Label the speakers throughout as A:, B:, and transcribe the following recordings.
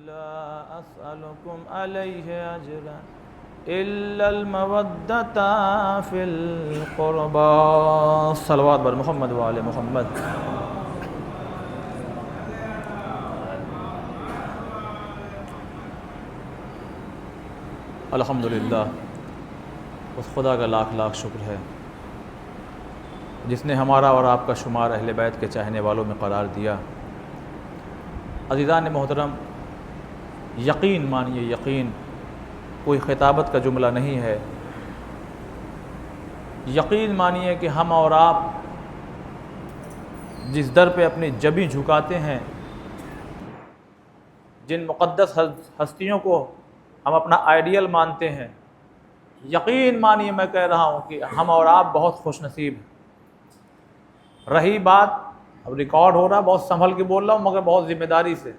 A: لا أسألكم عليه أجرا إلا المودة في القربى صلوات بر محمد وآل محمد. الحمدللہ، اس خدا کا لاکھ لاکھ شکر ہے جس نے ہمارا اور آپ کا شمار اہل بیت کے چاہنے والوں میں قرار دیا۔ عزیزان محترم، یقین مانیے، یقین کوئی خطابت کا جملہ نہیں ہے، یقین مانیے کہ ہم اور آپ جس در پہ اپنی جبیں جھکاتے ہیں، جن مقدس ہستیوں کو ہم اپنا آئیڈیل مانتے ہیں، یقین مانیے میں کہہ رہا ہوں کہ ہم اور آپ بہت خوش نصیب ہیں۔ رہی بات، اب ریکارڈ ہو رہا، بہت سنبھل کے بول رہا ہوں مگر بہت ذمہ داری سے،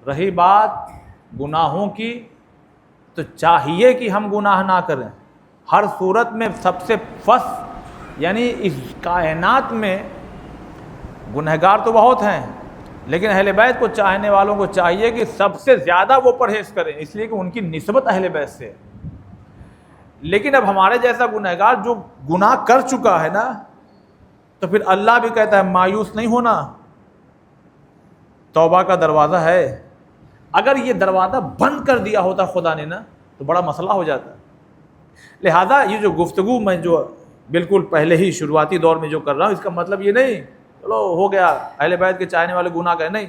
A: رہی بات گناہوں کی، تو چاہیے کہ ہم گناہ نہ کریں۔ ہر صورت میں سب سے یعنی اس کائنات میں گنہگار تو بہت ہیں، لیکن اہل بیت کو چاہنے والوں کو چاہیے کہ سب سے زیادہ وہ پرہیز کریں، اس لیے کہ ان کی نسبت اہل بیت سے ہے۔ لیکن اب ہمارے جیسا گنہگار جو گناہ کر چکا ہے نا، تو پھر اللہ بھی کہتا ہے مایوس نہیں ہونا، توبہ کا دروازہ ہے۔ اگر یہ دروازہ بند کر دیا ہوتا خدا نے نا، تو بڑا مسئلہ ہو جاتا۔ لہذا یہ جو گفتگو میں جو بالکل پہلے ہی شروعاتی دور میں جو کر رہا ہوں، اس کا مطلب یہ نہیں چلو ہو گیا اہل بیت کے چاہنے والے گناہ کریں، نہیں۔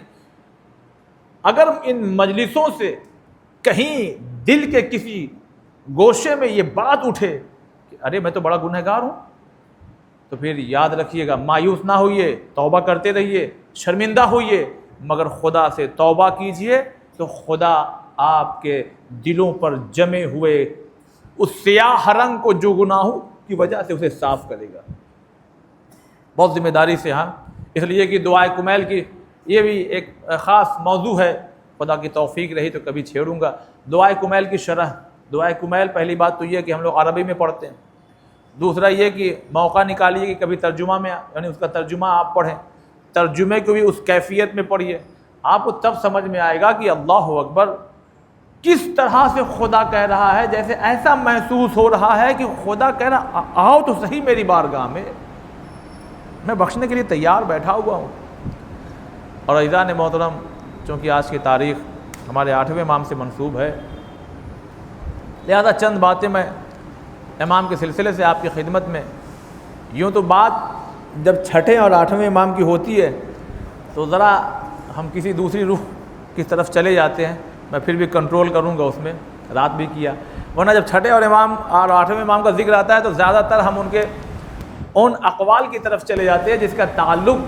A: اگر ان مجلسوں سے کہیں دل کے کسی گوشے میں یہ بات اٹھے کہ ارے میں تو بڑا گنہگار ہوں، تو پھر یاد رکھیے گا، مایوس نہ ہوئیے، توبہ کرتے رہیے، شرمندہ ہوئیے، مگر خدا سے توبہ کیجئے تو خدا آپ کے دلوں پر جمے ہوئے اس سیاہ رنگ کو جو گناہوں کی وجہ سے اسے صاف کرے گا۔ بہت ذمہ داری سے، ہاں، اس لیے کہ دعائے کمیل کی یہ بھی ایک خاص موضوع ہے، خدا کی توفیق رہی تو کبھی چھیڑوں گا۔ دعائے کمیل کی شرح، دعائے کمیل پہلی بات تو یہ کہ ہم لوگ عربی میں پڑھتے ہیں، دوسرا یہ کہ موقع نکالیے کہ کبھی ترجمہ میں یعنی اس کا ترجمہ آپ پڑھیں، ترجمے کو بھی اس کیفیت میں پڑھیے، آپ کو تب سمجھ میں آئے گا کہ اللہ اکبر کس طرح سے خدا کہہ رہا ہے، جیسے ایسا محسوس ہو رہا ہے کہ خدا کہہ رہا آؤ تو صحیح میری بارگاہ میں بخشنے کے لیے تیار بیٹھا ہوا ہوں۔ اور عزیزان محترم، چونکہ آج کی تاریخ ہمارے 8ویں امام سے منسوب ہے، لہذا چند باتیں میں امام کے سلسلے سے آپ کی خدمت میں، یوں تو بات جب 6 اور 8ویں امام کی ہوتی ہے تو ذرا ہم کسی دوسری روح کی طرف چلے جاتے ہیں، میں پھر بھی کنٹرول کروں گا، اس میں رات بھی کیا، ورنہ جب 6 اور 8ویں امام کا ذکر آتا ہے تو زیادہ تر ہم ان اقوال کی طرف چلے جاتے ہیں جس کا تعلق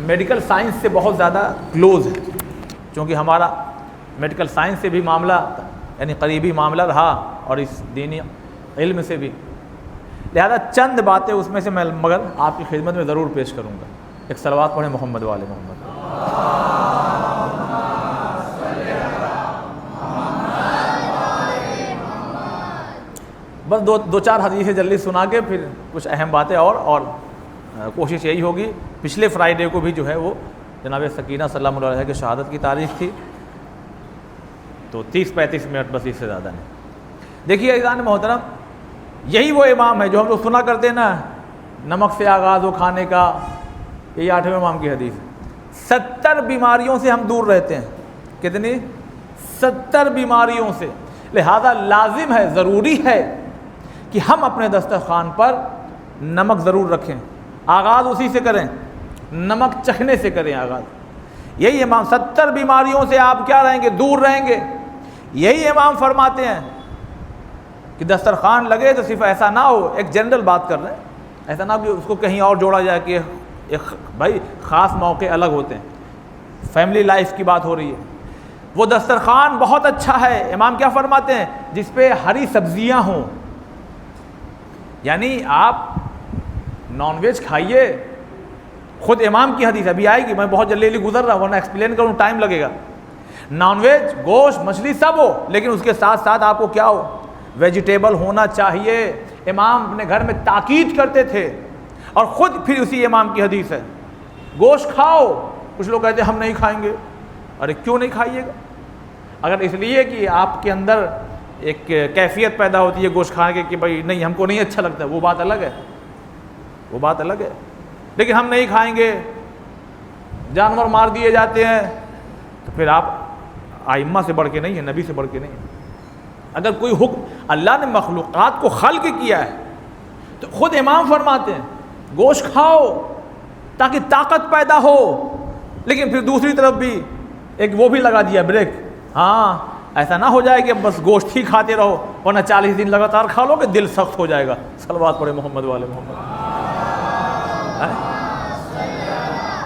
A: میڈیکل سائنس سے بہت زیادہ کلوز ہے، چونکہ ہمارا میڈیکل سائنس سے بھی معاملہ یعنی قریبی معاملہ رہا اور اس دینی علم سے بھی، لہذا چند باتیں اس میں سے میں مگر آپ کی خدمت میں ضرور پیش کروں گا۔ ایک صلوات پڑھیں محمد والے محمد۔ بس دو چار حدیثیں جلدی سنا کے پھر کچھ اہم باتیں اور کوشش یہی ہوگی۔ پچھلے فرائیڈے کو بھی جو ہے وہ جناب سکینہ سلام اللہ علیہ کی شہادت کی تاریخ تھی، تو 30-35 منٹ بس، اس سے زیادہ نہیں۔ دیکھیے عزیزان محترم، یہی وہ امام ہے جو ہم لوگ سنا کرتے ہیں نا، نمک سے آغاز ہو کھانے کا، یہی 8ویں امام کی حدیث ہے۔ 70 بیماریوں سے ہم دور رہتے ہیں، کتنی؟ 70 بیماریوں سے، لہذا لازم ہے، ضروری ہے کہ ہم اپنے دسترخوان پر نمک ضرور رکھیں، آغاز اسی سے کریں، نمک چکھنے سے کریں آغاز۔ یہی امام 70 بیماریوں سے آپ کیا رہیں گے؟ دور رہیں گے۔ یہی امام فرماتے ہیں کہ دسترخوان لگے تو صرف ایسا نہ ہو، ایک جنرل بات کر رہے ہیں، ایسا نہ کہ اس کو کہیں اور جوڑا جائے کہ ایک بھائی خاص موقع الگ ہوتے ہیں، فیملی لائف کی بات ہو رہی ہے۔ وہ دسترخوان بہت اچھا ہے، امام کیا فرماتے ہیں؟ جس پہ ہری سبزیاں ہوں، یعنی آپ نان ویج کھائیے، خود امام کی حدیث ابھی آئے گی، میں بہت جلدی گزر رہا ہوں ورنہ ایکسپلین کروں ٹائم لگے گا۔ نان ویج، گوشت، مچھلی سب ہو، لیکن اس کے ساتھ ساتھ آپ کو کیا ہو؟ ویجیٹیبل ہونا چاہیے۔ امام اپنے گھر میں تاکید کرتے تھے، اور خود پھر اسی امام کی حدیث ہے، گوشت کھاؤ۔ کچھ لوگ کہتے ہیں ہم نہیں کھائیں گے، ارے کیوں نہیں کھائیے گا؟ اگر اس لیے کہ آپ کے اندر ایک کیفیت پیدا ہوتی ہے گوشت کھانے کی کہ بھائی نہیں ہم کو نہیں اچھا لگتا، وہ بات الگ ہے، وہ بات الگ ہے. لیکن ہم نہیں کھائیں گے، جانور مار دیے جاتے ہیں، تو پھر آپ ائمہ سے بڑھ کے نہیں ہیں، نبی سے بڑھ کے نہیں ہیں. اگر کوئی حکم اللہ نے مخلوقات کو خلق کیا ہے تو خود امام فرماتے ہیں گوشت کھاؤ تاکہ طاقت پیدا ہو، لیکن پھر دوسری طرف بھی ایک وہ بھی لگا دیا بریک، ہاں ایسا نہ ہو جائے کہ بس گوشت ہی کھاتے رہو ورنہ 40 دن لگاتار کھا لو کہ دل سخت ہو جائے گا. صلوات پڑھے محمد والے محمد.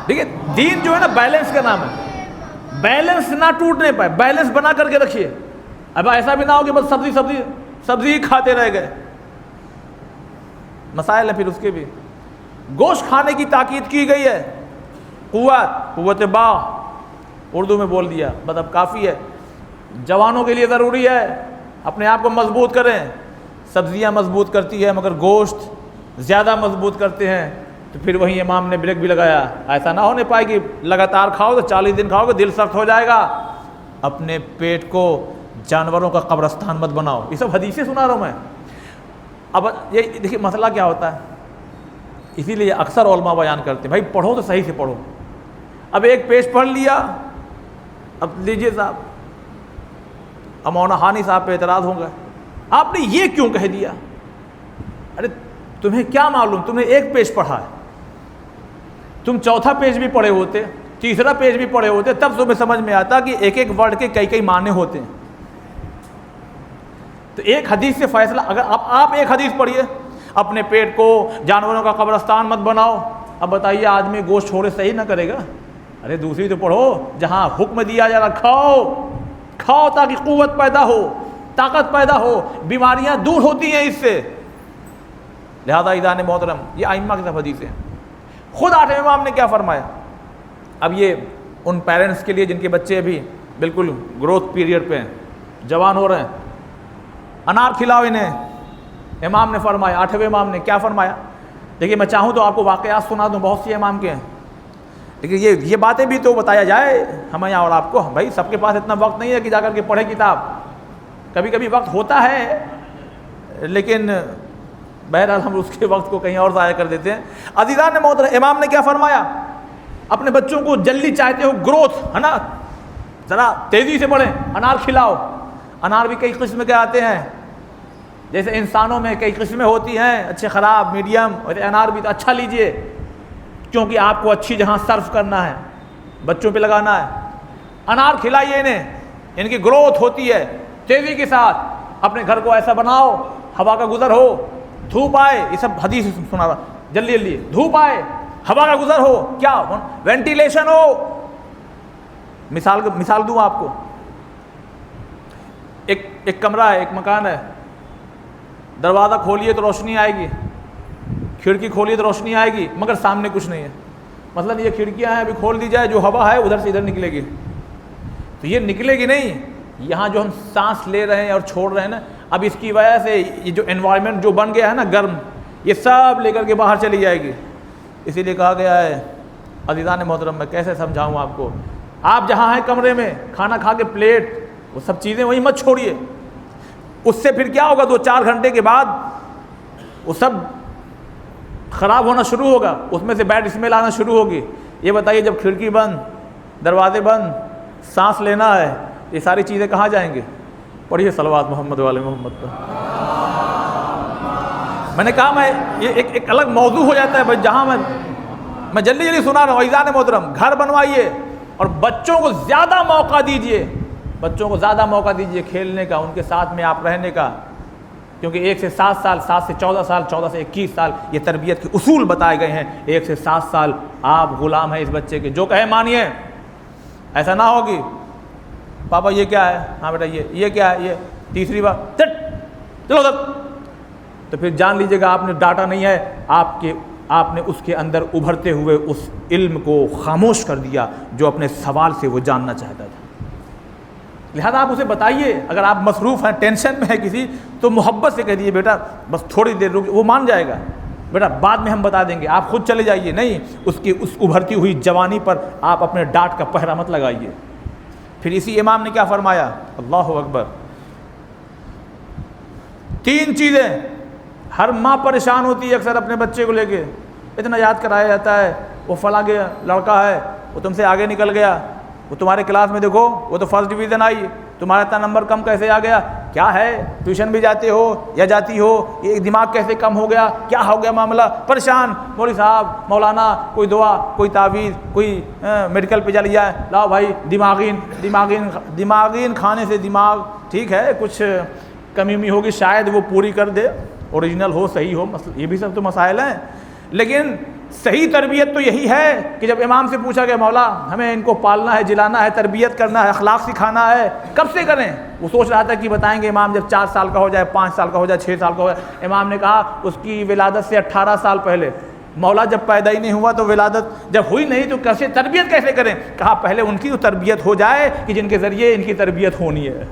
A: دیکھیے دین جو ہے نا بیلنس کا نام ہے، بیلنس نہ ٹوٹنے پائے، بیلنس بنا کر کے رکھیے. اب ایسا بھی نہ ہو کہ بس سبزی ہی کھاتے رہ گئے. مسائل ہیں پھر اس کے بھی. گوشت کھانے کی تاکید کی گئی ہے، قوت باغ اردو میں بول دیا بس اب کافی ہے. جوانوں کے لیے ضروری ہے اپنے آپ کو مضبوط کریں. سبزیاں مضبوط کرتی ہے مگر گوشت زیادہ مضبوط کرتے ہیں. تو پھر وہیں امام نے بریک بھی لگایا، ایسا نہ ہونے پائے کہ لگاتار کھاؤ تو 40 دن کھاؤ گے دل سخت ہو جائے گا. اپنے پیٹ کو جانوروں کا قبرستان مت بناؤ. یہ سب حدیثیں سنا رہا ہوں میں. اب یہ دیکھیے مسئلہ کیا ہوتا ہے، اسی لیے اکثر علماء بیان کرتے ہیں بھائی پڑھو تو صحیح سے پڑھو. اب ایک پیج پڑھ لیا، اب لیجیے صاحب، اب مولانا ہانی صاحب پہ اعتراض ہوں گا آپ نے یہ کیوں کہہ دیا. ارے تمہیں کیا معلوم، تم نے ایک پیج پڑھا ہے، تم چوتھا پیج بھی پڑھے ہوتے، تیسرا پیج بھی پڑھے ہوتے، تب تمہیں سمجھ میں آتا کہ ایک ایک ورڈ کے کئی معنی ہوتے ہیں. تو ایک حدیث سے فیصلہ، اگر آپ ایک حدیث پڑھیے اپنے پیٹ کو جانوروں کا قبرستان مت بناؤ، اب بتائیے آدمی گوشت چھوڑے صحیح نہ کرے گا. ارے دوسری تو پڑھو جہاں حکم دیا جا رہا کھاؤ تاکہ قوت پیدا ہو، طاقت پیدا ہو، بیماریاں دور ہوتی ہیں اس سے. لہذا ایذان محترم یہ ائمہ کی طرف حدیث ہے. خود 8ویں امام نے کیا فرمایا. اب یہ ان پیرنٹس کے لیے جن کے بچے ابھی بالکل گروتھ پیریڈ پہ ہیں، جوان ہو رہے ہیں، انار کھلاؤ انہیں. امام نے فرمایا، 8ویں امام نے کیا فرمایا. دیکھیے میں چاہوں تو آپ کو واقعات سنا دوں بہت سی امام کے ہیں، لیکن یہ باتیں بھی تو بتایا جائے ہمیں یہاں اور آپ کو. بھائی سب کے پاس اتنا وقت نہیں ہے کہ جا کر کے پڑھے کتاب، کبھی کبھی وقت ہوتا ہے لیکن بہرحال ہم اس کے وقت کو کہیں اور ضائع کر دیتے ہیں. عزیزان محترم امام نے کیا فرمایا، اپنے بچوں کو جلدی چاہتے ہو گروتھ ہے نا، ذرا تیزی سے بڑھیں، انار کھلاؤ. انار بھی کئی قسم کے آتے ہیں، جیسے انسانوں میں کئی قسمیں ہوتی ہیں، اچھے خراب میڈیم، اور انار بھی تو اچھا لیجئے کیونکہ آپ کو اچھی جہاں صرف کرنا ہے بچوں پہ لگانا ہے. انار کھلائیے انہیں، ان کی گروتھ ہوتی ہے تیزی کے ساتھ. اپنے گھر کو ایسا بناؤ ہوا کا گزر ہو، دھوپ آئے، یہ سب حدیث سنا رہا، جلدی دھوپ آئے، ہوا کا گزر ہو، کیا وینٹیلیشن ہو. مثال دوں آپ کو، ایک کمرہ ہے، ایک مکان ہے، دروازہ کھولیے تو روشنی آئے گی، کھڑکی کھولیے تو روشنی آئے گی، مگر سامنے کچھ نہیں ہے. مثلا یہ کھڑکیاں ہیں، ابھی کھول دی جائے، جو ہوا ہے ادھر سے ادھر نکلے گی، تو یہ نکلے گی نہیں. یہاں جو ہم سانس لے رہے ہیں اور چھوڑ رہے ہیں نا، اب اس کی وجہ سے یہ جو انوائرمنٹ جو بن گیا ہے نا گرم، یہ سب لے کر کے باہر چلی جائے گی. اسی لیے کہا گیا ہے عزیزان محترم، میں کیسے سمجھاؤں آپ کو، آپ جہاں ہیں کمرے میں کھانا کھا کے پلیٹ وہ سب چیزیں وہیں مت چھوڑیے. اس سے پھر کیا ہوگا، 2-4 گھنٹے کے بعد وہ سب خراب ہونا شروع ہوگا، اس میں سے بیڈ اسمیل آنا شروع ہوگی. یہ بتائیے جب کھڑکی بند، دروازے بند، سانس لینا ہے، یہ ساری چیزیں کہاں جائیں گے. پڑھیے صلوات محمد والے محمد پر. میں نے کہا میں یہ ایک الگ موضوع ہو جاتا ہے بھائی، جہاں میں جلدی سنا رہا ہوں. عزیزان محترم گھر بنوائیے اور بچوں کو زیادہ موقع دیجئے، بچوں کو زیادہ موقع دیجئے کھیلنے کا، ان کے ساتھ میں آپ رہنے کا. کیونکہ 1 سے 7 سال، 7 سے 14 سال، 14 سے 21 سال یہ تربیت کے اصول بتائے گئے ہیں. 1 سے 7 سال آپ غلام ہیں اس بچے کے، جو کہے مانیے. ایسا نہ ہوگی پاپا یہ کیا ہے، ہاں بیٹا یہ کیا ہے، یہ تیسری بار چلو ادھر، تو پھر جان لیجیے گا آپ نے ڈاٹا نہیں ہے، آپ نے اس کے اندر ابھرتے ہوئے اس علم کو خاموش کر دیا جو اپنے سوال سے وہ جاننا چاہتا تھا. لہذا آپ اسے بتائیے، اگر آپ مصروف ہیں، ٹینشن میں ہے کسی، تو محبت سے کہہ دیجیے بیٹا بس تھوڑی دیر رک، وہ مان جائے گا، بیٹا بعد میں ہم بتا دیں گے، آپ خود چلے جائیے. نہیں، اس کی اس ابھرتی ہوئی جوانی پر آپ اپنے ڈانٹ کا پہرا مت لگائیے. پھر اسی امام نے کیا فرمایا، اللہ اکبر، 3 چیزیں ہر ماں پریشان ہوتی ہے اکثر اپنے بچے کو لے کے، اتنا یاد کرایا جاتا ہے، وہ فلاں کے لڑکا ہے، وہ تم سے آگے نکل گیا، وہ تمہارے کلاس میں دیکھو وہ تو فرسٹ ڈویژن آئی، تمہارا اتنا نمبر کم کیسے آ گیا، کیا ہے ٹیوشن بھی جاتے ہو یا جاتی ہو، یہ دماغ کیسے کم ہو گیا، کیا ہو گیا معاملہ، پریشان، مولوی صاحب مولانا کوئی دعا کوئی تعویذ کوئی میڈیکل پہ چلی جائے، لاؤ بھائی دماغین کھانے سے دماغ ٹھیک ہے، کچھ کمی ہوگی شاید وہ پوری کر دے، اوریجنل ہو صحیح ہو، یہ بھی سب تو مسائل ہیں، لیکن صحیح تربیت تو یہی ہے کہ جب امام سے پوچھا گیا مولا ہمیں ان کو پالنا ہے، جلانا ہے، تربیت کرنا ہے، اخلاق سکھانا ہے، کب سے کریں؟ وہ سوچ رہا تھا کہ بتائیں گے امام جب 4 سال کا ہو جائے، 5 سال کا ہو جائے، 6 سال کا ہو جائے۔ امام نے کہا اس کی ولادت سے 18 سال پہلے، مولا جب پیدا ہی نہیں ہوا تو ولادت جب ہوئی نہیں تو کیسے تربیت کیسے کریں؟ کہا پہلے ان کی تو تربیت ہو جائے کہ جن کے ذریعے ان کی تربیت ہونی ہے۔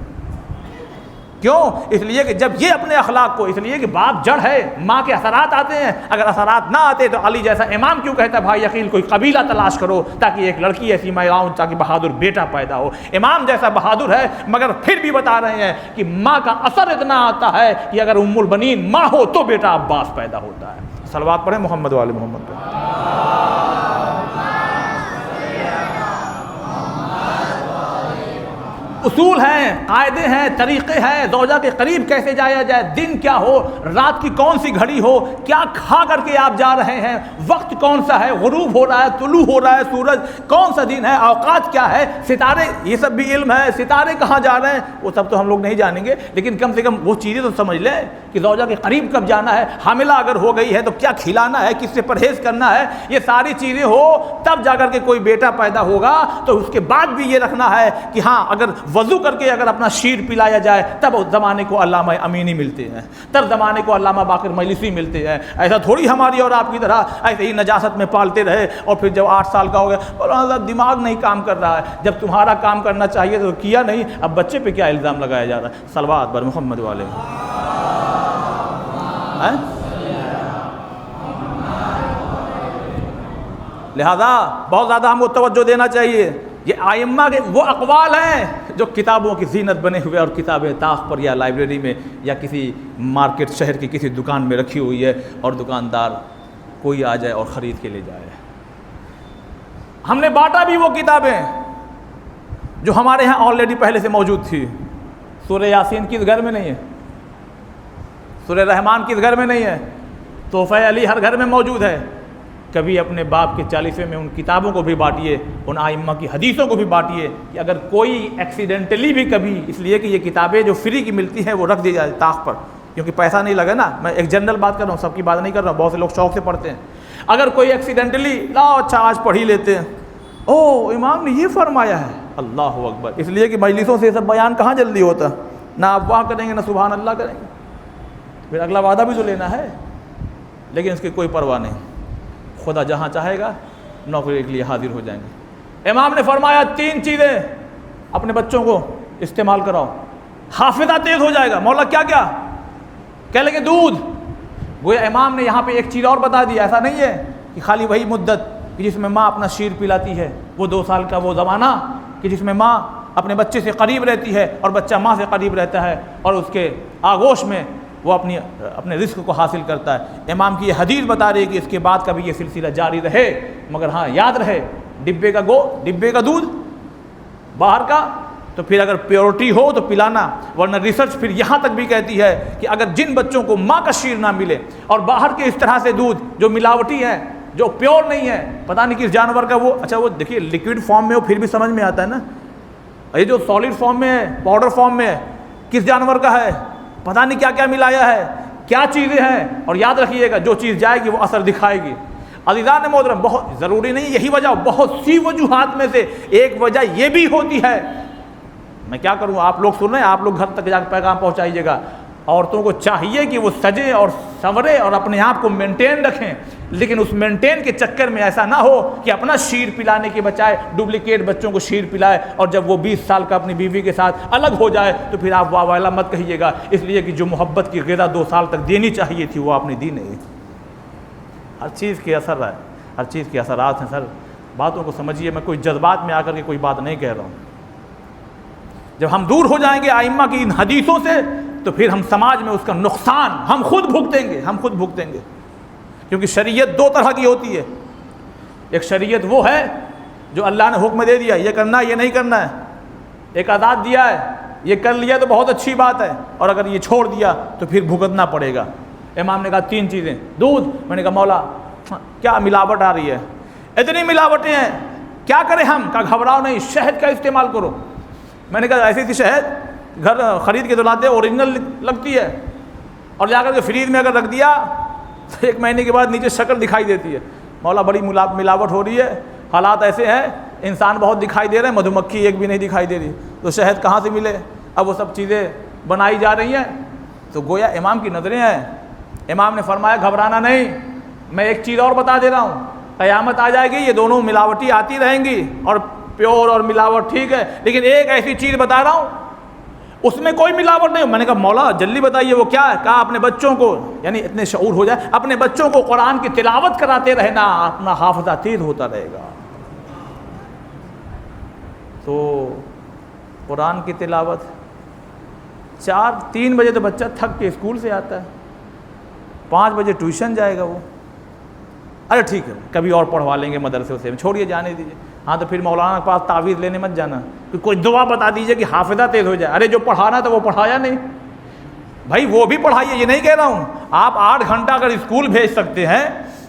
A: کیوں؟ اس لیے کہ جب یہ اپنے اخلاق کو، اس لیے کہ باپ جڑ ہے، ماں کے اثرات آتے ہیں، اگر اثرات نہ آتے تو علی جیسا امام کیوں کہتا بھائی عقیل کوئی قبیلہ تلاش کرو تاکہ ایک لڑکی ایسی میں آؤں تاکہ بہادر بیٹا پیدا ہو۔ امام جیسا بہادر ہے، مگر پھر بھی بتا رہے ہیں کہ ماں کا اثر اتنا آتا ہے کہ اگر ام البنین ماں ہو تو بیٹا عباس پیدا ہوتا ہے۔ صلوات پڑھیں محمد والے محمد پہ۔ اصول ہیں، قاعدے ہیں، طریقے ہیں، زوجہ کے قریب کیسے جایا جائے، دن کیا ہو، رات کی کون سی گھڑی ہو، کیا کھا کر کے آپ جا رہے ہیں، وقت کون سا ہے، غروب ہو رہا ہے، طلوع ہو رہا ہے سورج، کون سا دن ہے، اوقات کیا ہے، ستارے، یہ سب بھی علم ہے، ستارے کہاں جا رہے ہیں وہ سب تو ہم لوگ نہیں جانیں گے، لیکن کم سے کم وہ چیزیں تو سمجھ لیں کہ زوجہ کے قریب کب جانا ہے، حاملہ اگر ہو گئی ہے تو کیا کھلانا ہے، کس سے پرہیز کرنا ہے، یہ ساری چیزیں ہو تب جا کر کے کوئی بیٹا پیدا ہوگا۔ تو اس کے بعد بھی یہ رکھنا ہے کہ ہاں اگر وضو کر کے اگر اپنا شیر پلایا جائے تب اس زمانے کو علامہ امینی ملتے ہیں، تب زمانے کو علامہ باقر مجلسی ملتے ہیں۔ ایسا تھوڑی ہماری اور آپ کی طرح ایسے ہی نجاست میں پالتے رہے اور پھر جب 8 سال کا ہو گیا مولانا صاحب دماغ نہیں کام کر رہا ہے، جب تمہارا کام کرنا چاہیے تو کیا نہیں، اب بچے پہ کیا الزام لگایا جا رہا ہے۔ صلوات بر محمد والے۔ لہذا بہت زیادہ ہم کو توجہ دینا چاہیے۔ یہ آئمہ کے وہ اقوال ہیں جو کتابوں کی زینت بنے ہوئے اور کتابیں طاق پر یا لائبریری میں یا کسی مارکیٹ شہر کی کسی دکان میں رکھی ہوئی ہے اور دکاندار کوئی آ جائے اور خرید کے لے جائے۔ ہم نے بانٹا بھی وہ کتابیں جو ہمارے ہاں آلریڈی پہلے سے موجود تھی۔ سورہ یاسین کس گھر میں نہیں ہے؟ سورہ رحمان کس گھر میں نہیں ہے؟ تحفہ علی ہر گھر میں موجود ہے۔ کبھی اپنے باپ کے 40ویں میں ان کتابوں کو بھی بانٹیے، ان آئمہ کی حدیثوں کو بھی بانٹیے کہ اگر کوئی ایکسیڈنٹلی بھی کبھی، اس لیے کہ یہ کتابیں جو فری کی ملتی ہیں وہ رکھ دی جائے طاق پر، کیونکہ پیسہ نہیں لگا نا، میں ایک جنرل بات کر رہا ہوں، سب کی بات نہیں کر رہا ہوں، بہت سے لوگ شوق سے پڑھتے ہیں۔ اگر کوئی ایکسیڈنٹلی لاؤ اچھا آج پڑھ ہی لیتے ہیں، او امام نے یہ فرمایا ہے، اللہ اکبر، اس لیے کہ مجلسوں سے سب بیان کہاں جلدی ہوتا، نہ آپ واہ کریں گے نہ سبحان اللہ کریں گے، پھر اگلا وعدہ بھی تو لینا ہے، لیکن اس کی کوئی پرواہ نہیں، خدا جہاں چاہے گا نوکری کے لیے حاضر ہو جائیں گے۔ امام نے فرمایا 3 چیزیں اپنے بچوں کو استعمال کراؤ، حافظہ تیز ہو جائے گا۔ مولا کیا کیا؟ کہہ لیں گے دودھ۔ گویا امام نے یہاں پہ ایک چیز اور بتا دی، ایسا نہیں ہے کہ خالی وہی مدت کہ جس میں ماں اپنا شیر پلاتی ہے، وہ 2 سال کا وہ زمانہ کہ جس میں ماں اپنے بچے سے قریب رہتی ہے اور بچہ ماں سے قریب رہتا ہے اور اس کے آغوش میں وہ اپنے رزق کو حاصل کرتا ہے۔ امام کی یہ حدیث بتا رہی ہے کہ اس کے بعد کبھی یہ سلسلہ جاری رہے، مگر ہاں یاد رہے ڈبے کا دودھ باہر کا، تو پھر اگر پیورٹی ہو تو پلانا، ورنہ ریسرچ پھر یہاں تک بھی کہتی ہے کہ اگر جن بچوں کو ماں کا شیر نہ ملے اور باہر کے اس طرح سے دودھ جو ملاوٹی ہے، جو پیور نہیں ہے، پتہ نہیں کس جانور کا وہ، اچھا وہ دیکھیے لیکوڈ فارم میں ہو پھر بھی سمجھ میں آتا ہے نا، یہ جو سالڈ فارم میں ہے، پاؤڈر فارم میں ہے، کس جانور کا ہے، پتہ نہیں کیا کیا ملایا ہے، کیا چیزیں ہیں، اور یاد رکھیے گا جو چیز جائے گی وہ اثر دکھائے گی۔ عزیزان محترم، بہت ضروری نہیں، یہی وجہ، بہت سی وجوہات میں سے ایک وجہ یہ بھی ہوتی ہے، میں کیا کروں، آپ لوگ سن رہے ہیں، آپ لوگ گھر تک جا کے پیغام پہنچائیے گا، عورتوں کو چاہیے کہ وہ سجیں اور سنورے اور اپنے آپ کو مینٹین رکھیں، لیکن اس مینٹین کے چکر میں ایسا نہ ہو کہ اپنا شیر پلانے کے بجائے ڈپلیکیٹ بچوں کو شیر پلائے، اور جب وہ 20 سال کا اپنی بیوی کے ساتھ الگ ہو جائے تو پھر آپ واہ والا مت کہیے گا، اس لیے کہ جو محبت کی غذا 2 سال تک دینی چاہیے تھی وہ آپ نے دی نہیں۔ ہر چیز کے اثر ہے، ہر چیز کے اثرات ہیں سر، باتوں کو سمجھیے، میں کوئی جذبات میں آ کر کے کوئی بات نہیں کہہ رہا ہوں، جب ہم دور ہو جائیں گے ائمہ کی ان حدیثوں سے تو پھر ہم سماج میں اس کا نقصان ہم خود بھگتیں گے، کیونکہ شریعت دو طرح کی ہوتی ہے. ایک شریعت وہ ہے جو اللہ نے حکم دے دیا یہ کرنا ہے یہ نہیں کرنا ہے، ایک آزاد دیا ہے یہ کر لیا تو بہت اچھی بات ہے، اور اگر یہ چھوڑ دیا تو پھر بھگتنا پڑے گا. امام نے کہا 3 چیزیں. دودھ، میں نے کہا مولا کیا ملاوٹ آ رہی ہے، اتنی ملاوٹیں ہیں کیا کریں ہم؟ کہا گھبراؤ نہیں، شہد کا استعمال کرو. میں نے کہا ایسی تھی شہد گھر خرید کے تو لاتے اوریجنل لگتی ہے، اور جا کر کے فریج میں اگر رکھ دیا تو 1 مہینے کے بعد نیچے شکل دکھائی دیتی ہے. مولا بڑی ملاوٹ ہو رہی ہے، حالات ایسے ہیں، انسان بہت دکھائی دے رہے ہیں، مدھو مکھی ایک بھی نہیں دکھائی دے رہی، تو شہد کہاں سے ملے؟ اب وہ سب چیزیں بنائی جا رہی ہیں. تو گویا امام کی نظریں ہیں. امام نے فرمایا گھبرانا نہیں، میں ایک چیز اور بتا دے رہا ہوں، قیامت آ جائے گی یہ دونوں ملاوٹی آتی رہیں گی، اور پیور اور ملاوٹ ٹھیک ہے، لیکن ایک ایسی چیز بتا رہا ہوں اس میں کوئی ملاوٹ نہیں. میں نے کہا مولا جلدی بتائیے وہ کیا ہے؟ کہا اپنے بچوں کو، یعنی اتنے شعور ہو جائے، اپنے بچوں کو قرآن کی تلاوت کراتے رہنا، اپنا حافظہ تیز ہوتا رہے گا. تو قرآن کی تلاوت 3 بجے تو بچہ تھک کے اسکول سے آتا ہے، 5 بجے ٹیوشن جائے گا وہ. ارے ٹھیک ہے کبھی اور پڑھوا لیں گے مدرسے سے، چھوڑیے جانے دیجیے. ہاں تو پھر مولانا کے پاس تعویذ لینے مت جانا، کوئی دعا بتا دیجیے کہ حافظہ تیز ہو جائے. ارے جو پڑھانا تھا وہ پڑھایا نہیں بھائی، وہ بھی پڑھائیے، یہ نہیں کہہ رہا ہوں. آپ 8 گھنٹہ اگر اسکول بھیج سکتے ہیں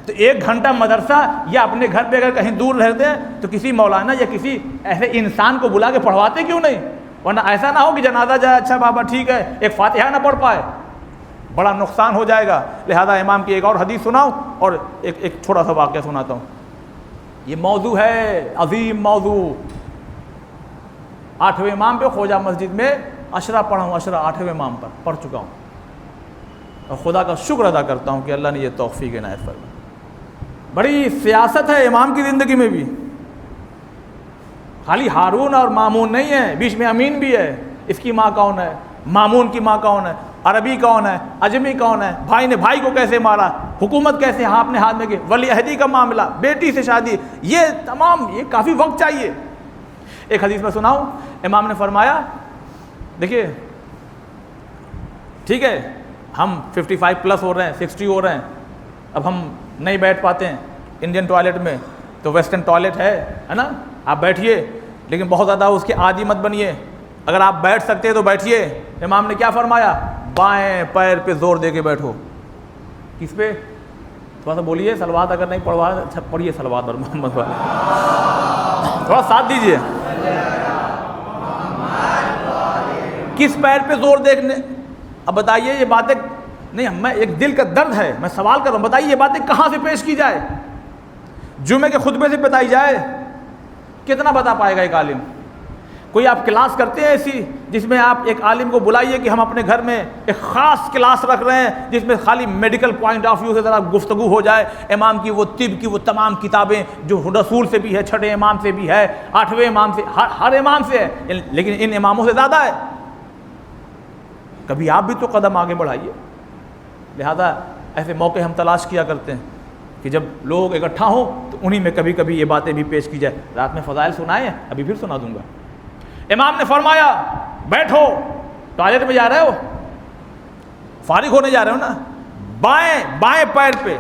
A: تو 1 گھنٹہ مدرسہ، یا اپنے گھر پہ اگر کہیں دور رہتے ہیں تو کسی مولانا یا کسی ایسے انسان کو بلا کے پڑھواتے کیوں نہیں؟ ورنہ ایسا نہ ہو کہ جنازہ جائے اچھا بابا ٹھیک ہے ایک فاتحہ نہ پڑھ پائے، بڑا نقصان ہو جائے گا. لہذا امام کی ایک اور حدیث سناؤں اور ایک چھوٹا سا واقعہ سناتا ہوں. یہ موضوع ہے عظیم موضوع. 8ویں امام پہ خواجہ مسجد میں عشرہ پڑھا ہوں، عشرہ 8ویں امام پر پڑھ چکا ہوں، اور خدا کا شکر ادا کرتا ہوں کہ اللہ نے یہ توفیق عنایت فرمائی. بڑی سیاست ہے امام کی زندگی میں بھی، خالی ہارون اور مامون نہیں ہے، بیچ میں امین بھی ہے. اس کی ماں کون ہے، مامون کی ماں کون ہے، عربی کون ہے، عجمی کون ہے، بھائی نے بھائی کو کیسے مارا، حکومت کیسے اپنے ہاتھ میں کی، ولی عہدی کا معاملہ، بیٹی سے شادی، یہ تمام یہ کافی وقت چاہیے. ایک حدیث میں سناؤں، امام نے فرمایا دیکھیے ٹھیک ہے ہم 55+ ہو رہے ہیں، 60 ہو رہے ہیں، اب ہم نہیں بیٹھ پاتے ہیں انڈین ٹوائلٹ میں، تو ویسٹرن ٹوائلٹ ہے نا، آپ بیٹھیے لیکن بہت زیادہ اس کے عادی مت بنیے. اگر آپ بیٹھ سکتے ہیں تو بیٹھیے. امام نے کیا فرمایا؟ بائیں پیر پہ زور دے کے بیٹھو. کس پہ؟ تھوڑا سا بولیے، صلوات اگر نہیں پڑھوا اچھا پڑھیے صلوات پر محمد والے، تھوڑا ساتھ دیجیے. کس پیر پہ زور دیکھنے؟ اب بتائیے یہ باتیں نہیں، میں ایک دل کا درد ہے، میں سوال کر رہا ہوں، بتائیے یہ باتیں کہاں سے پیش کی جائے؟ جمعے کے خطبے سے بتائی جائے؟ کتنا بتا پائے گا ایک عالم؟ کوئی آپ کلاس کرتے ہیں ایسی جس میں آپ ایک عالم کو بلائیے کہ ہم اپنے گھر میں ایک خاص کلاس رکھ رہے ہیں جس میں خالی میڈیکل پوائنٹ آف ویو سے ذرا گفتگو ہو جائے، امام کی وہ طب کی وہ تمام کتابیں جو رسول سے بھی ہے، 6 امام سے بھی ہے، 8ویں امام سے، ہر امام سے ہے، لیکن ان اماموں سے زیادہ ہے. کبھی آپ بھی تو قدم آگے بڑھائیے. لہذا ایسے موقع ہم تلاش کیا کرتے ہیں کہ جب لوگ اکٹھا ہوں تو انہی میں کبھی کبھی یہ باتیں بھی پیش کی جائے. رات میں فضائل سنائے ہیں، ابھی پھر سنا دوں گا. امام نے فرمایا بیٹھو، ٹوائلٹ میں جا رہے ہو، فارغ ہونے جا رہے ہو نا، بائیں پیر پہ،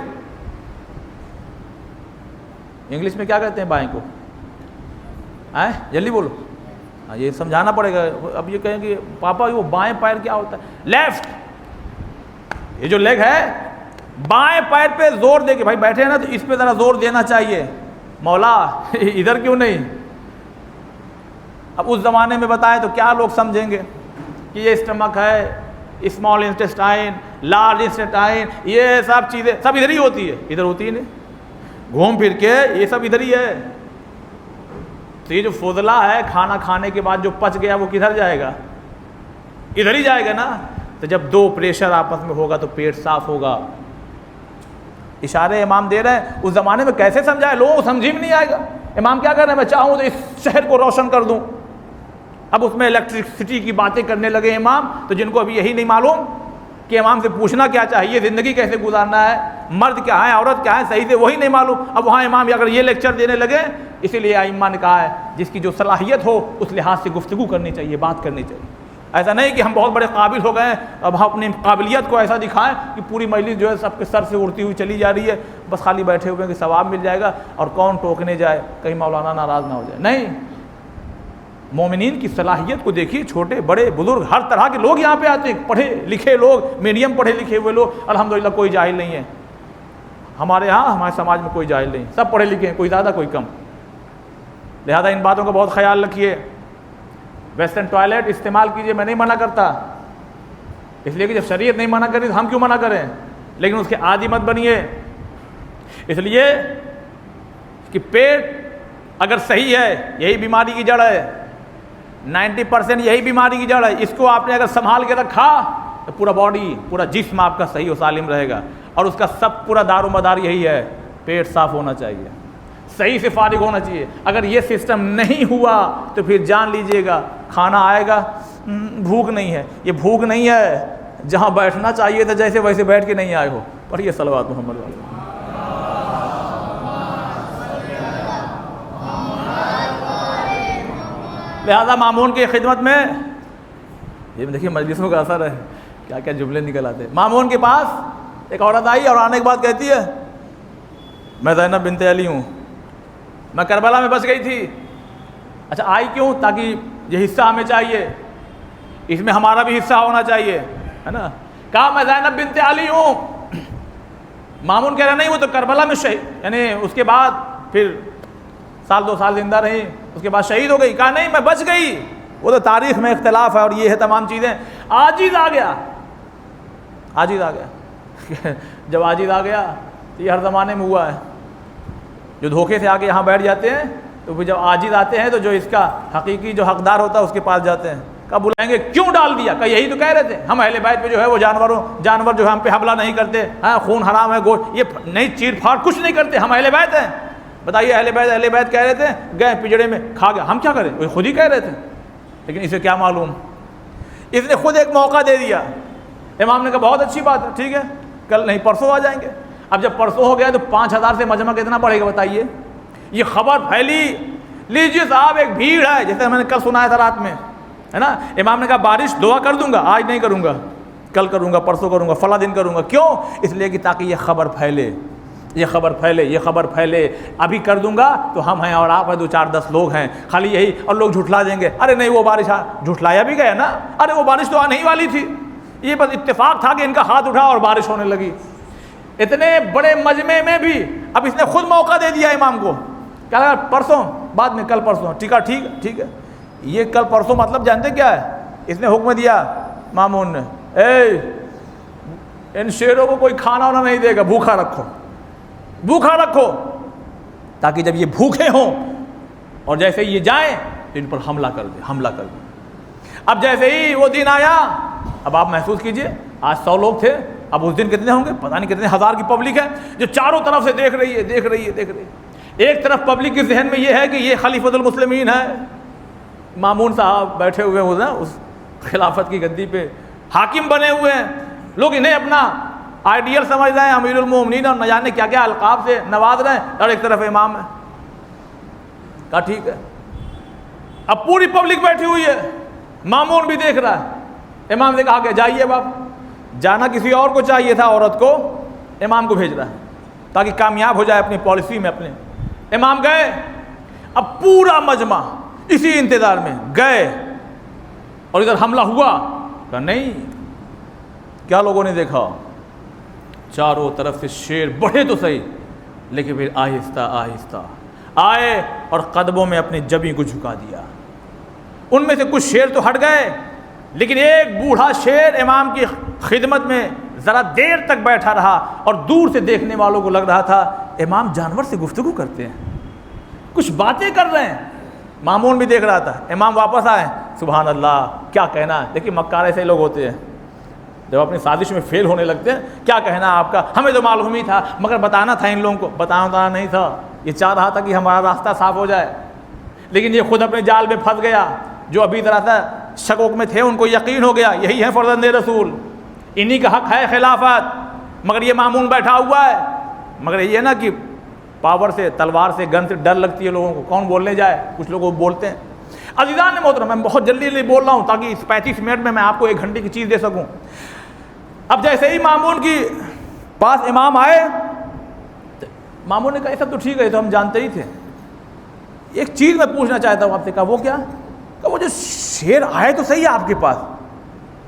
A: انگلش میں کیا کہتے ہیں بائیں کو؟ جلدی بولو، یہ سمجھانا پڑے گا. اب یہ کہیں کہ پاپا وہ بائیں پیر کیا ہوتا ہے؟ لیفٹ. یہ جو لیگ ہے بائیں پیر پہ زور دے کے، بھائی بیٹھے ہیں نا تو اس پہ ذرا زور دینا چاہیے. مولا ادھر کیوں نہیں؟ اب اس زمانے میں بتائیں تو کیا لوگ سمجھیں گے کہ یہ اسٹمک ہے، اسمال انٹسٹائن، لارج انٹسٹائن، یہ سب چیزیں سب ادھر ہی ہوتی ہے. ادھر ہوتی ہے نہیں، گھوم پھر کے یہ سب ادھر ہی ہے. تو یہ جو فضلہ ہے کھانا کھانے کے بعد جو پچ گیا وہ کدھر جائے گا؟ ادھر ہی جائے گا نا. تو جب 2 پریشر آپس میں ہوگا تو پیٹ صاف ہوگا. اشارے امام دے رہے ہیں. اس زمانے میں کیسے سمجھائے؟ لوگوں کو سمجھ میں نہیں آئے گا. امام کیا کر رہے ہیں؟ میں چاہوں تو اس شہر کو روشن کر دوں. اب اس میں الیکٹرسٹی کی باتیں کرنے لگے امام. تو جن کو ابھی یہی نہیں معلوم کہ امام سے پوچھنا کیا چاہیے، زندگی کیسے گزارنا ہے، مرد کیا ہے عورت کیا ہے، صحیح سے وہی نہیں معلوم. اب وہاں امام اگر یہ لیکچر دینے لگے، اسی لیے ائمہ نے کہا ہے جس کی جو صلاحیت ہو اس لحاظ سے گفتگو کرنی چاہیے، بات کرنی چاہیے. ایسا نہیں کہ ہم بہت بڑے قابل ہو گئے ہیں، اب ہم اپنی قابلیت کو ایسا دکھائیں کہ پوری مجلس جو ہے سب کے سر سے اڑتی ہوئی چلی جا رہی ہے، بس خالی بیٹھے ہوئے کہ ثواب مل جائے گا اور کون ٹوکنے جائے کہیں مولانا ناراض نہ ہو جائے. نہیں، مومنین کی صلاحیت کو دیکھیے، چھوٹے بڑے بزرگ ہر طرح کے لوگ یہاں پہ آتے ہیں، پڑھے لکھے لوگ، میڈیم پڑھے لکھے ہوئے لوگ. الحمدللہ کوئی جاہل نہیں ہے ہمارے یہاں، ہمارے سماج میں کوئی جاہل نہیں، سب پڑھے لکھے ہیں، کوئی زیادہ کوئی کم. لہذا ان باتوں کا بہت خیال رکھیے. ویسٹرن ٹوائلٹ استعمال کیجئے، میں نہیں منع کرتا، اس لیے کہ جب شریعت نہیں منع کری تو ہم کیوں منع کریں، لیکن اس کے عادی مت بنیے. اس لیے کہ پیٹ اگر صحیح ہے یہی بیماری کی جڑ ہے، 90% یہی بیماری کی جڑ ہے. اس کو آپ نے اگر سنبھال کے رکھا تو پورا باڈی، پورا جسم آپ کا صحیح و سالم رہے گا. اور اس کا سب پورا دار و مدار یہی ہے، پیٹ صاف ہونا چاہیے، صحیح سے فارغ ہونا چاہیے. اگر یہ سسٹم نہیں ہوا تو پھر جان لیجئے گا کھانا آئے گا، بھوک نہیں ہے. یہ بھوک نہیں ہے، جہاں بیٹھنا چاہیے تھا جیسے ویسے بیٹھ کے نہیں آئے ہو. پڑھیے صلوات محمد علیہ. لہذا مامون کی خدمت میں، یہ دیکھیے مجلسوں کا اثر ہے، کیا کیا جملے نکل آتے. مامون کے پاس ایک عورت آئی اور آنے کے بعد کہتی ہے میں زینب بنت علی ہوں، میں کربلا میں بس گئی تھی. اچھا آئی کیوں؟ تاکہ یہ حصہ ہمیں چاہیے، اس میں ہمارا بھی حصہ ہونا چاہیے، ہے نا. کہا میں زینب بنت علی ہوں. مامون کہہ رہا نہیں وہ تو کربلا میں شہید، یعنی اس کے بعد پھر 1-2 سال زندہ رہی، اس کے بعد شہید ہو گئی. کہا نہیں میں بچ گئی، وہ تو تاریخ میں اختلاف ہے اور یہ ہے تمام چیزیں. عاجز آ گیا، عاجز آ گیا. جب عاجز آ گیا تو یہ ہر زمانے میں ہوا ہے، جو دھوکے سے آگے یہاں بیٹھ جاتے ہیں تو پھر جب عاجز آتے ہیں تو جو اس کا حقیقی جو حقدار ہوتا ہے اس کے پاس جاتے ہیں. کہا بلائیں گے کیوں ڈال دیا؟ کہا یہی تو کہہ رہے تھے ہم اہل بیت پہ جو ہے وہ جانور جو ہے ہم پہ حملہ نہیں کرتے، ہاں خون حرام ہے، گوشت یہ نہیں چیر پھاڑ کچھ نہیں کرتے، ہم اہل بیت ہیں. بتائیے اہل بیت کہہ رہے تھے، گئے پجڑے میں کھا گیا، ہم کیا کریں؟ وہ خود ہی کہہ رہے تھے. لیکن اسے کیا معلوم، اس نے خود ایک موقع دے دیا. امام نے کہا بہت اچھی بات ہے، ٹھیک ہے کل نہیں پرسوں آ جائیں گے. اب جب پرسوں ہو گیا تو 5000 سے مجمع کتنا پڑے گا بتائیے. یہ خبر پھیلی، لیجیے صاحب ایک بھیڑ ہے، جیسے میں نے کل سنایا تھا رات میں، ہے نا. امام نے کہا بارش دعا کر دوں گا، آج نہیں کروں گا، کل کروں گا، پرسوں کروں گا، فلاں دن کروں گا. کیوں؟ اس لیے کہ تاکہ یہ خبر پھیلے، یہ خبر پھیلے، یہ خبر پھیلے. ابھی کر دوں گا تو ہم ہیں اور آپ ہیں، 2-4-10 لوگ ہیں خالی یہی، اور لوگ جھٹلا دیں گے ارے نہیں وہ بارش جھٹلایا بھی گیا نا، ارے وہ بارش تو آنے ہی والی تھی، یہ بس اتفاق تھا کہ ان کا ہاتھ اٹھا اور بارش ہونے لگی. اتنے بڑے مجمع میں بھی اب اس نے خود موقع دے دیا امام کو. کیا کہا پرسوں، بعد میں کل پرسوں، ٹھیک ہے. یہ کل پرسوں مطلب جانتے کیا ہے؟ اس نے حکم دیا مامون نے، ان شیروں کو کوئی کھانا وانا نہیں دے گا، بھوکھا رکھو تاکہ جب یہ بھوکے ہوں اور جیسے یہ جائیں تو ان پر حملہ کر دے. اب جیسے ہی وہ دن آیا، اب آپ محسوس کیجئے آج 100 لوگ تھے، اب اس دن کتنے ہوں گے؟ پتہ نہیں کتنے ہزار کی پبلک ہے جو چاروں طرف سے دیکھ رہی ہے. ایک طرف پبلک کے ذہن میں یہ ہے کہ یہ خلیفۃ المسلمین ہے، مامون صاحب بیٹھے ہوئے ہیں اس خلافت کی گدی پہ، حاکم بنے ہوئے ہیں، لوگ انہیں اپنا آئیڈیل سمجھ رہے ہیں، امیر المومنین اور نہ جانے کیا کیا القاب سے نواز رہے ہیں، اور ایک طرف امام ہے. کہا ٹھیک ہے. اب پوری پبلک بیٹھی ہوئی ہے، مامون بھی دیکھ رہا ہے. امام نے کہا کہ جائیے باپ، جانا کسی اور کو چاہیے تھا، عورت کو، امام کو بھیج رہا ہے تاکہ کامیاب ہو جائے اپنی پالیسی میں اپنے. امام گئے، اب پورا مجمع اسی انتظار میں گئے اور ادھر حملہ ہوا. کہا نہیں، کیا لوگوں نے دیکھا؟ چاروں طرف سے شیر بڑھے تو صحیح، لیکن پھر آہستہ آئے اور قدموں میں اپنی جبیں کو جھکا دیا. ان میں سے کچھ شیر تو ہٹ گئے، لیکن ایک بوڑھا شیر امام کی خدمت میں ذرا دیر تک بیٹھا رہا اور دور سے دیکھنے والوں کو لگ رہا تھا امام جانور سے گفتگو کرتے ہیں، کچھ باتیں کر رہے ہیں. مامون بھی دیکھ رہا تھا. امام واپس آئے، سبحان اللہ کیا کہنا ہے. دیکھیے مکار ایسے لوگ ہوتے ہیں جب اپنی سازش میں فیل ہونے لگتے ہیں، کیا کہنا آپ کا، ہمیں تو معلوم ہی تھا، مگر بتانا تھا ان لوگوں کو، بتانا نہیں تھا. یہ چاہ رہا تھا کہ ہمارا راستہ صاف ہو جائے، لیکن یہ خود اپنے جال میں پھنس گیا. جو ابھی ذرا سا شکوک میں تھے ان کو یقین ہو گیا یہی ہے فرزند رسول، انہی کا حق ہے خلافت. مگر یہ مامون بیٹھا ہوا ہے، مگر یہ نا کہ پاور سے، تلوار سے، گن سے ڈر لگتی ہے لوگوں کو، کون بولنے جائے، کچھ لوگ بولتے ہیں۔ عزیزان محترم، میں بہت جلدی بول رہا ہوں تاکہ اس 35 منٹ میں آپ کو 1 گھنٹے کی چیز دے سکوں۔ اب جیسے ہی مامون کی پاس امام آئے، مامون نے کہا یہ سب تو ٹھیک ہے، یہ تو ہم جانتے ہی تھے، ایک چیز میں پوچھنا چاہتا ہوں آپ سے۔ کہا وہ کیا؟ کہ وہ جو شیر آئے تو صحیح ہے آپ کے پاس،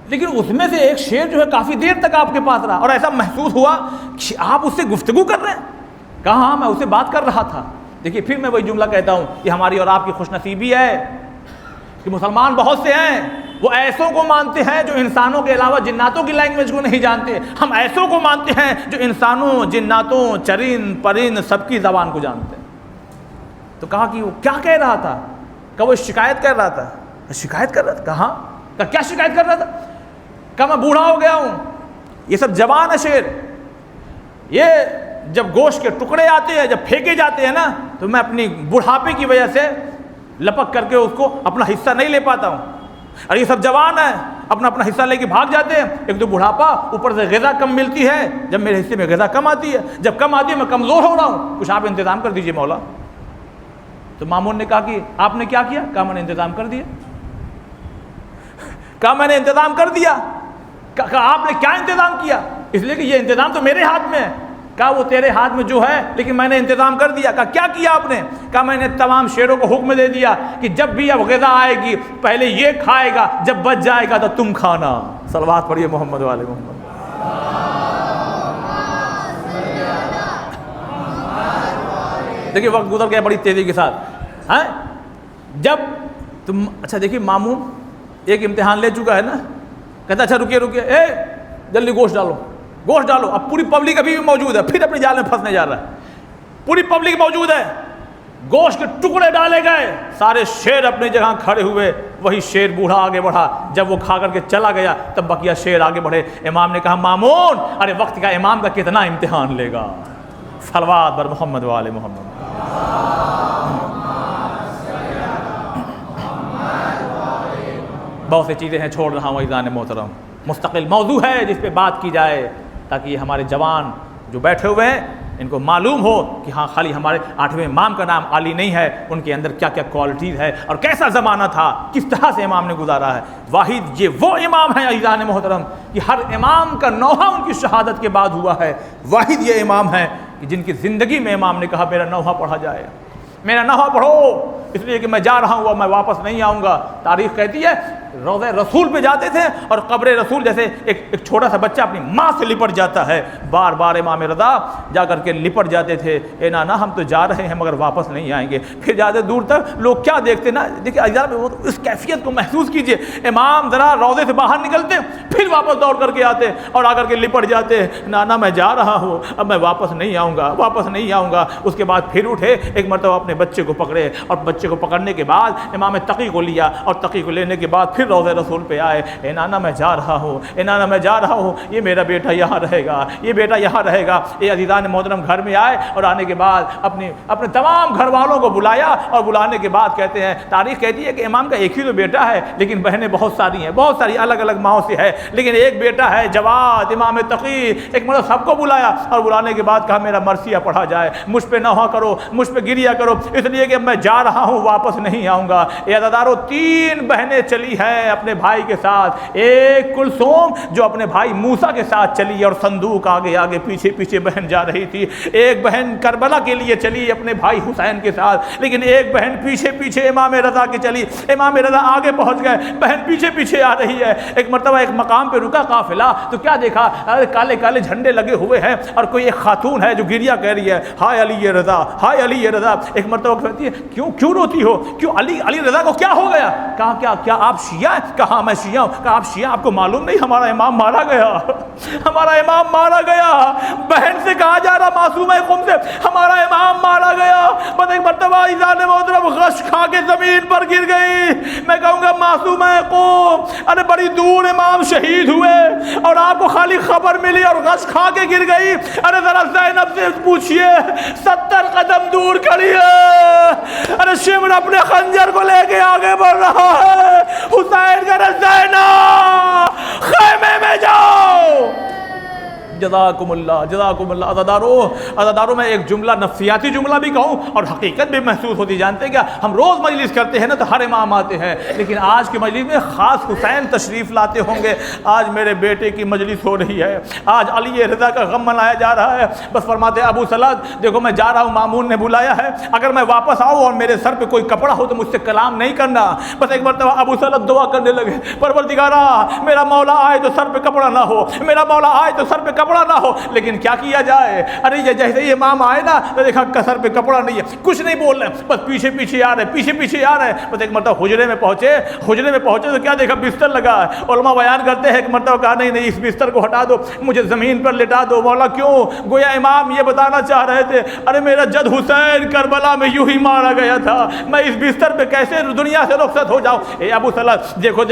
A: لیکن اس میں سے ایک شیر جو ہے کافی دیر تک آپ کے پاس رہا، اور ایسا محسوس ہوا کہ آپ اس سے گفتگو کر رہے ہیں۔ کہا ہاں میں اس سے بات کر رہا تھا۔ دیکھیے پھر میں وہی جملہ کہتا ہوں کہ ہماری اور آپ کی خوش نصیبی ہے کہ مسلمان بہت سے ہیں وہ ایسوں کو مانتے ہیں جو انسانوں کے علاوہ جناتوں کی لینگویج کو نہیں جانتے، ہم ایسوں کو مانتے ہیں جو انسانوں، جناتوں، چرند پرند سب کی زبان کو جانتے ہیں۔ تو کہا کہ وہ کیا کہہ رہا تھا؟ کہ وہ شکایت کر رہا تھا۔ شکایت کر رہا تھا؟ کہاں؟ کہ کیا شکایت کر رہا تھا؟ کہ میں بوڑھا ہو گیا ہوں، یہ سب جوان ہے شیر، یہ جب گوشت کے ٹکڑے آتے ہیں، جب پھینکے جاتے ہیں نا، تو میں اپنی بڑھاپے کی وجہ سے لپک کر کے اس کو اپنا حصہ نہیں لے پاتا ہوں، اور یہ سب جوان ہیں اپنا حصہ لے کے بھاگ جاتے ہیں۔ ایک تو بڑھاپا، اوپر سے غذا کم ملتی ہے، جب میرے حصے میں غذا کم آتی ہے، جب کم آتی ہے میں کمزور ہو رہا ہوں، کچھ آپ انتظام کر دیجئے مولا۔ تو مامون نے کہا کہ آپ نے کیا کیا؟ کہا میں نے انتظام کر دیا۔ کہا میں نے انتظام کر دیا۔ کہا آپ نے کیا انتظام کیا؟ اس لیے کہ یہ انتظام تو میرے ہاتھ میں ہے۔ کہا وہ تیرے ہاتھ میں جو ہے، لیکن میں نے انتظام کر دیا۔ کہا کیا کیا آپ نے؟ کہا میں نے تمام شیروں کو حکم دے دیا کہ جب بھی اب غذا آئے گی پہلے یہ کھائے گا، جب بچ جائے گا تو تم کھانا۔ صلوات پڑھیے محمد والے محمد۔ دیکھیے وقت گزر گیا بڑی تیزی کے ساتھ، ہاں جب تم اچھا دیکھیے مامون ایک امتحان لے چکا ہے نا، کہتا اچھا رکیے اے جلدی گوشت ڈالو۔ اب پوری پبلک ابھی بھی موجود ہے، پھر اپنی جال میں پھنسنے جا رہا ہے، پوری پبلک موجود ہے، گوشت کے ٹکڑے ڈالے گئے، سارے شیر اپنی جگہ کھڑے ہوئے، وہی شیر بوڑھا آگے بڑھا، جب وہ کھا کر کے چلا گیا تب بقیہ شیر آگے بڑھے۔ امام نے کہا مامون ارے وقت کا امام کا کتنا امتحان لے گا؟ صلوات بر محمد و آل محمد۔ بہت سی چیزیں ہیں چھوڑ رہا ہوں عزیزان محترم، مستقل موضوع ہے جس پہ بات کی جائے تاکہ یہ ہمارے جوان جو بیٹھے ہوئے ہیں ان کو معلوم ہو کہ ہاں خالی ہمارے 8ویں امام کا نام علی نہیں ہے، ان کے اندر کیا کیا کوالٹیز ہے اور کیسا زمانہ تھا، کس طرح سے امام نے گزارا ہے۔ واحد یہ وہ امام ہے عزیزان محترم کہ ہر امام کا نوحہ ان کی شہادت کے بعد ہوا ہے، واحد یہ امام ہے کہ جن کی زندگی میں امام نے کہا میرا نوحہ پڑھا جائے، میرا نوحہ پڑھو، اس لیے کہ میں جا رہا ہوں اور میں واپس نہیں آؤں گا۔ تاریخ کہتی ہے روضہ رسول پہ جاتے تھے اور قبر رسول جیسے ایک چھوٹا سا بچہ اپنی ماں سے لپٹ جاتا ہے، بار بار امام رضا جا کر کے لپٹ جاتے تھے، اے نانا ہم تو جا رہے ہیں مگر واپس نہیں آئیں گے۔ پھر زیادہ دور تک لوگ کیا دیکھتے نا، دیکھیے عزیزان اس کیفیت کو محسوس کیجئے، امام ذرا روضے سے باہر نکلتے پھر واپس دوڑ کر کے آتے اور آ کر کے لپٹ جاتے، نانا میں جا رہا ہوں اب میں واپس نہیں آؤں گا۔ اس کے بعد پھر اٹھے، ایک مرتبہ اپنے بچے کو پکڑے اور بچے کو پکڑنے کے بعد امام تقی کو لیا اور تقی کو لینے کے بعد پھر روضہ رسول پہ آئے، اے نانا میں جا رہا ہوں، یہ میرا بیٹا یہاں رہے گا، یہ عزیزان محترم گھر میں آئے اور آنے کے بعد اپنے تمام گھر والوں کو بلایا اور بلانے کے بعد کہتے ہیں، تاریخ کہتی ہے کہ امام کا ایک ہی تو بیٹا ہے لیکن بہنیں بہت ساری الگ الگ ماؤں سے ہے، لیکن ایک بیٹا ہے جواد امام تقی۔ ایک مرتبہ سب کو بلایا اور بلانے کے بعد کہا میرا مرثیہ پڑھا جائے، مجھ پہ نوحہ کرو، مجھ پہ گریا کرو، اس لیے کہ میں جا رہا ہوں واپس نہیں آؤں گا۔ اے عزادارو 3 بہنیں چلی ہیں اپنے بھائی کے ساتھ، ایک کلثوم جو اپنے بھائی موسیٰ کے ساتھ چلی اور صندوق آگے پیچھے بہن جا رہی تھی، ایک بہن کربلا کے لیے چلی اپنے بھائی حسین کے ساتھ، لیکن ایک بہن پیچھے امام رضا کی چلی، امام رضا آگے پہنچ گئے، بہن پیچھے آ رہی ہے۔ ایک مرتبہ ایک مقام پہ رکا قافلہ تو کیا دیکھا، کالے جھنڈے لگے ہوئے ہیں اور کوئی ایک خاتون ہے جو گریا کہہ رہی ہے، ہائے علی رضا۔ ایک مرتبہ کہتی ہے کیوں روتی ہو، کیوں علی رضا کو کیا ہو گیا؟ کہا کیا آپ شیعہ ہیں؟ کہا میں شیعہ ہوں۔ کہا آپ شیعہ، آپ کو معلوم نہیں ہمارا امام مارا گیا، بہن سے کہا جا رہا معصومہ قم سے ہمارا امام مارا گیا۔ بس ایک مرتبہ عزیزان محترم غش کھا کے زمین پر گر گئی۔ میں کہوں گا معصومہ قم، ارے بڑی دور امام شہید ہوئے اور آپ کو خالی خبر ملی اور غش کھا کے گر گئی۔ ارے ذرا زینب سے پوچھئے 70 قدم دور کھڑی ہے، ارے شمر اپنے خنجر کو لے کے آگے بڑھ رہا ہے، حسین کا زینب خیمے میں جاؤ، جزاکم اللہ جزاکم اللہ۔ عزاداروں میں ایک جملہ نفسیاتی جملہ بھی کہوں اور حقیقت بھی محسوس ہوتی، جانتے ہیں کیا، ہم روز مجلس کرتے ہیں نا تو ہر امام آتے ہیں، لیکن آج کی مجلس میں خاص حسین تشریف لاتے ہوں گے۔ آج میرے بیٹے کی مجلس ہو رہی ہے، آج علی رضا کا غم منایا جا رہا ہے، بس فرماتے ابو صلاد دیکھو میں جا رہا ہوں، مامون نے بلایا ہے، اگر میں واپس آؤں اور میرے سر پہ کوئی کپڑا ہو تو مجھ سے کلام نہیں کرنا۔ بس ایک مرتبہ ابو صلاد دعا کرنے لگے، پروردگارا میرا مولا آئے تو سر پہ کپڑا نہ ہو، میرا مولا آئے تو سر پہ کپڑا نہ ہو، لیکن کیا کیا جائے، ارے یہ جیسے ہی امام آئے نا تو دیکھا سر پہ کپڑا نہیں ہے، کچھ نہیں بول رہے، بس پیچھے پیچھے آ رہے، پیچھے پیچھے آ رہے۔ بس ایک مرتبہ حجرے میں پہنچے تو کیا دیکھا، بستر لگا ہے۔ علماء بیان کرتے ہیں ایک مرتبہ کہا نہیں اس بستر کو ہٹا دو، مجھے زمین پر لٹا دو۔ مولا کیوں؟ گویا امام یہ بتانا چاہ رہے تھے ارے میرا جد حسین کربلا میں یوں ہی مارا گیا تھا، میں اس بستر پہ کیسے دنیا سے رخصت ہو جاؤں۔ اے ابو صلاد دیکھو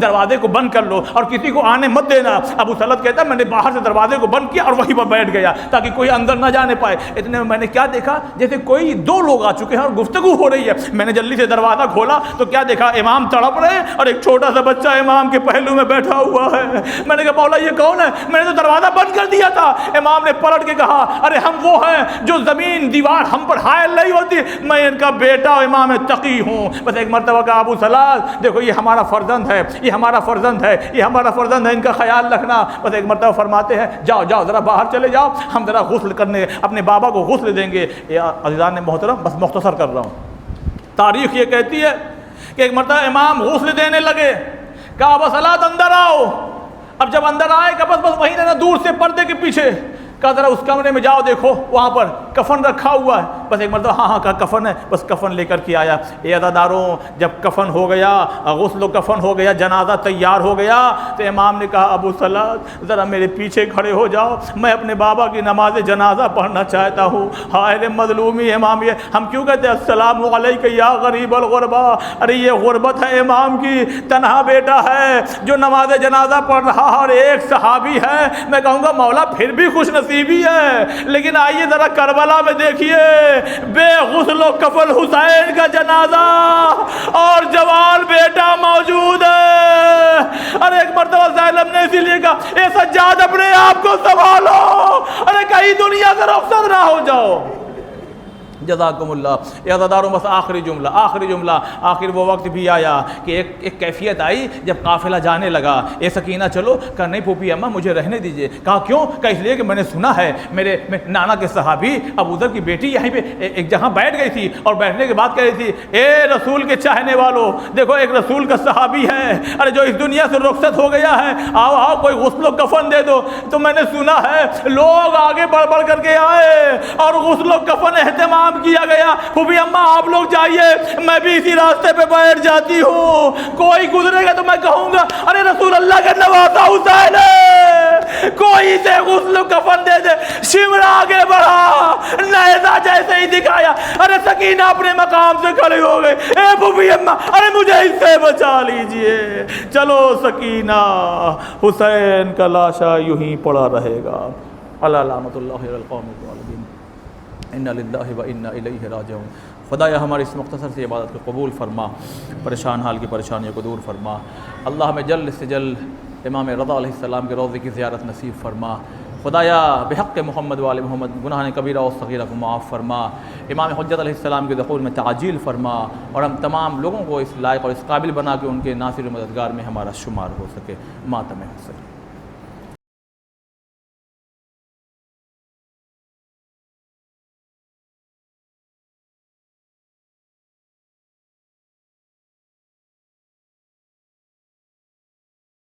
A: دروازے کو بند کر لو اور کسی کو آنے مت دینا۔ ابو صلاد کہتا ہے میں نے باہر سے دروازے کو بند کیا اور وہیں پر بیٹھ گیا تاکہ کوئی اندر نہ جانے پائے۔ اتنے میں میں نے کیا دیکھا، جیسے کوئی دو لوگ آ چکے ہیں اور گفتگو ہو رہی ہے۔ میں نے جلدی سے دروازہ کھولا تو کیا دیکھا، امام تڑپ رہے اور ایک چھوٹا سا بچہ امام کے پہلو میں بیٹھا ہوا ہے۔ میں نے کہا مولا یہ کون ہے؟ میں نے تو دروازہ بند کر دیا تھا۔ امام نے پلٹ کے کہا ارے ہم وہ ہیں جو زمین دیوار ہم پر حائل نہیں ہوتی، میں ان کا بیٹا امام تقی ہوں۔ بس ایک مرتبہ کہا ابو صلاد دیکھو یہ ہمارا فرزند ہے، یہ ہمارا فرزند ہے، یہ ہمارا فرزند ہے، ان کا خیال رکھنا۔ بس ایک مرتبہ فرماتے ہیں جاؤ ذرا باہر چلے جاؤ، ہم ذرا غسل کرنے اپنے بابا کو غسل دیں گے۔ عزیزان محترم بس مختصر کر رہا ہوں، تاریخ یہ کہتی ہے کہ ایک مرتبہ امام غسل دینے لگے، کہا ابو صلاد اندر آؤ۔ اب جب اندر آئے کہ بس وہیں رہنا دور سے پردے کے پیچھے، کہا ذرا اس کمرے میں جاؤ دیکھو وہاں پر کفن رکھا ہوا ہے۔ بس ایک مرتبہ ہاں کہا کفن ہے، بس کفن لے کر کے آیا۔ اے عزاداروں جب کفن ہو گیا، غسل و کفن ہو گیا، جنازہ تیار ہو گیا تو امام نے کہا ابو صلاد ذرا میرے پیچھے کھڑے ہو جاؤ، میں اپنے بابا کی نماز جنازہ پڑھنا چاہتا ہوں۔ حائل مظلومی امام، یہ ہم کیوں کہتے ہیں السلام علیک یا غریب الغربا، ارے یہ غربت ہے امام کی، تنہا بیٹا ہے جو نماز جنازہ پڑھ رہا ہے اور ایک صحابی ہے۔ میں کہوں گا مولا پھر بھی خوش نصیبی ہے، لیکن آئیے ذرا کربلا میں دیکھیے بے غسل و کفن حسین کا جنازہ اور جوان بیٹا موجود ہے۔ ارے ایک مرتبہ زینب نے اسی لیے کہا اے سجاد اپنے آپ کو سنبھالو، ارے کہیں دنیا سے رخصت نہ ہو جاؤ۔ جزاکم اللہ۔ عزاداروں بس آخری جملہ آخر وہ وقت بھی آیا کہ ایک کیفیت آئی جب قافلہ جانے لگا۔ اے سکینہ چلو، کہا نہیں پھوپھی اماں مجھے رہنے دیجئے۔ کہا کیوں؟ کہا اس لیے کہ میں نے سنا ہے میرے نانا کے صحابی ابوذر کی بیٹی یہیں پہ ایک جگہ بیٹھ گئی تھی اور بیٹھنے کے بعد کہہ رہی تھی اے رسول کے چاہنے والوں دیکھو ایک رسول کا صحابی ہے ارے جو اس دنیا سے رخصت ہو گیا ہے، آؤ کوئی غسل و کفن دے دو۔ تو میں نے سنا ہے لوگ آگے بڑھ کر کے آئے اور غسل و کفن اہتمام کیا گیا۔ پھوپھی اماں آپ لوگ جائیے، میں بھی اسی راستے پہ بیٹھ جاتی ہوں، کوئی گزرے گا تو میں کہوں گا ارے رسول اللہ کا نواسا حسین ہے، کوئی سے غسل و کفن دے دے۔ شمر آگے بڑھا، نیزہ جیسے ہی دکھایا، ارے سکینہ اپنے مقام سے کھڑی ہو گئی، اے پھوپھی اماں ارے مجھے اس سے بچا لیجئے۔ چلو سکینہ، حسین کا لاشا یوں ہی پڑا رہے گا۔ اللہ لعنت اللہ علی القوم الظالمین، انا للہ و انا الیہ راجعون۔ خدایا ہماری اس مختصر سی عبادت کو قبول فرما، پریشان حال کی پریشانیوں کو دور فرما۔ اللہ ہمیں جلد سے جلد امام رضا علیہ السلام کے روضے کی زیارت نصیب فرما۔ خدایا بحق محمد وآل محمد گناہ کبیرہ و صغیرہ کو معاف فرما۔ امام حجت علیہ السلام کے دخول میں تعجیل فرما اور ہم تمام لوگوں کو اس لائق اور اس قابل بنا کہ ان کے ناصر و مددگار میں ہمارا شمار ہو سکے۔ ماتم حسین۔